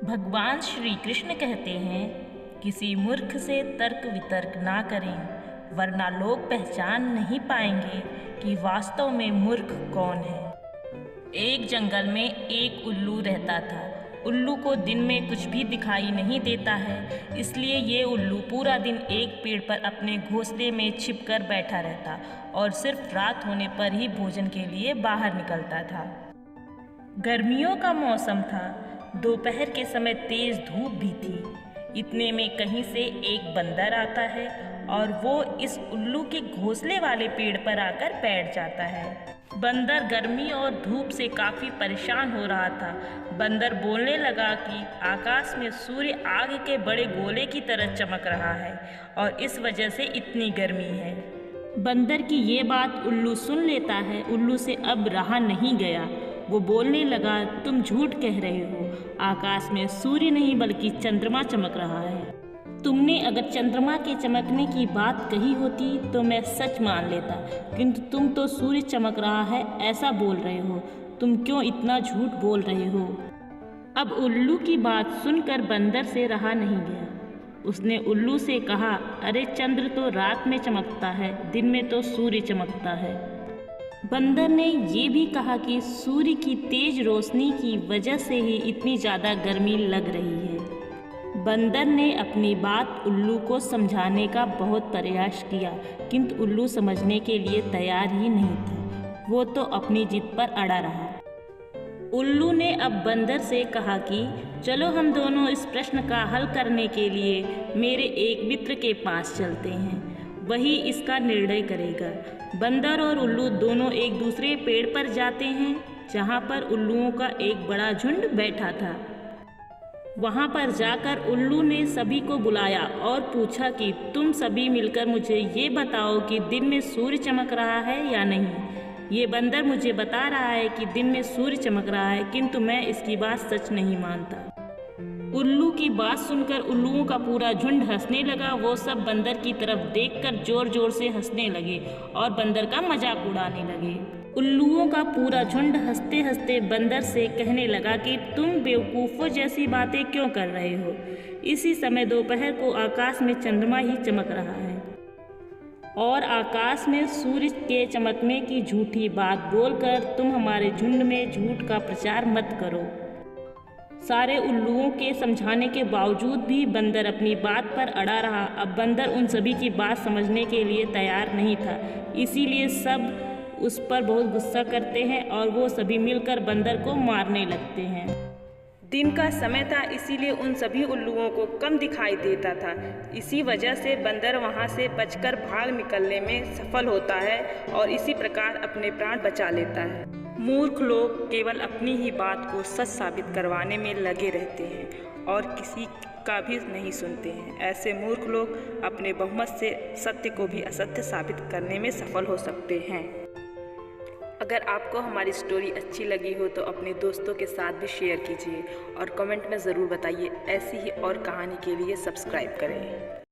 भगवान श्री कृष्ण कहते हैं, किसी मूर्ख से तर्क वितर्क ना करें, वरना लोग पहचान नहीं पाएंगे कि वास्तव में मूर्ख कौन है। एक जंगल में एक उल्लू रहता था। उल्लू को दिन में कुछ भी दिखाई नहीं देता है, इसलिए ये उल्लू पूरा दिन एक पेड़ पर अपने घोंसले में छिपकर बैठा रहता और सिर्फ रात होने पर ही भोजन के लिए बाहर निकलता था। गर्मियों का मौसम था। दोपहर के समय तेज धूप भी थी। इतने में कहीं से एक बंदर आता है और वो इस उल्लू के घोंसले वाले पेड़ पर आकर बैठ जाता है। बंदर गर्मी और धूप से काफ़ी परेशान हो रहा था। बंदर बोलने लगा कि आकाश में सूर्य आग के बड़े गोले की तरह चमक रहा है और इस वजह से इतनी गर्मी है। बंदर की ये बात उल्लू सुन लेता है। उल्लू से अब रहा नहीं गया। वो बोलने लगा, तुम झूठ कह रहे हो, आकाश में सूर्य नहीं बल्कि चंद्रमा चमक रहा है। तुमने अगर चंद्रमा के चमकने की बात कही होती तो मैं सच मान लेता, किंतु तुम तो सूर्य चमक रहा है ऐसा बोल रहे हो। तुम क्यों इतना झूठ बोल रहे हो? अब उल्लू की बात सुनकर बंदर से रहा नहीं गया। उसने उल्लू से कहा, अरे चंद्र तो रात में चमकता है, दिन में तो सूर्य चमकता है। बंदर ने ये भी कहा कि सूर्य की तेज रोशनी की वजह से ही इतनी ज़्यादा गर्मी लग रही है। बंदर ने अपनी बात उल्लू को समझाने का बहुत प्रयास किया, किंतु उल्लू समझने के लिए तैयार ही नहीं था। वो तो अपनी जिद पर अड़ा रहा। उल्लू ने अब बंदर से कहा कि चलो हम दोनों इस प्रश्न का हल करने के लिए मेरे एक मित्र के पास चलते हैं, वही इसका निर्णय करेगा। बंदर और उल्लू दोनों एक दूसरे पेड़ पर जाते हैं, जहाँ पर उल्लुओं का एक बड़ा झुंड बैठा था। वहाँ पर जाकर उल्लू ने सभी को बुलाया और पूछा कि तुम सभी मिलकर मुझे ये बताओ कि दिन में सूर्य चमक रहा है या नहीं। ये बंदर मुझे बता रहा है कि दिन में सूर्य चमक रहा है, किंतु मैं इसकी बात सच नहीं मानता। उल्लू की बात सुनकर उल्लुओं का पूरा झुंड हंसने लगा। वो सब बंदर की तरफ देखकर जोर जोर से हंसने लगे और बंदर का मजाक उड़ाने लगे। उल्लुओं का पूरा झुंड हंसते हंसते बंदर से कहने लगा कि तुम बेवकूफ़ों जैसी बातें क्यों कर रहे हो। इसी समय दोपहर को आकाश में चंद्रमा ही चमक रहा है और आकाश में सूर्य के चमकने की झूठी बात बोलकर तुम हमारे झुंड में झूठ का प्रचार मत करो। सारे उल्लुओं के समझाने के बावजूद भी बंदर अपनी बात पर अड़ा रहा। अब बंदर उन सभी की बात समझने के लिए तैयार नहीं था, इसीलिए सब उस पर बहुत गुस्सा करते हैं और वो सभी मिलकर बंदर को मारने लगते हैं। दिन का समय था, इसीलिए उन सभी उल्लुओं को कम दिखाई देता था। इसी वजह से बंदर वहाँ से बचकर भाग निकलने में सफल होता है और इसी प्रकार अपने प्राण बचा लेता है। मूर्ख लोग केवल अपनी ही बात को सच साबित करवाने में लगे रहते हैं और किसी का भी नहीं सुनते हैं। ऐसे मूर्ख लोग अपने बहुमत से सत्य को भी असत्य साबित करने में सफल हो सकते हैं। अगर आपको हमारी स्टोरी अच्छी लगी हो तो अपने दोस्तों के साथ भी शेयर कीजिए और कमेंट में ज़रूर बताइए। ऐसी ही और कहानी के लिए सब्सक्राइब करें।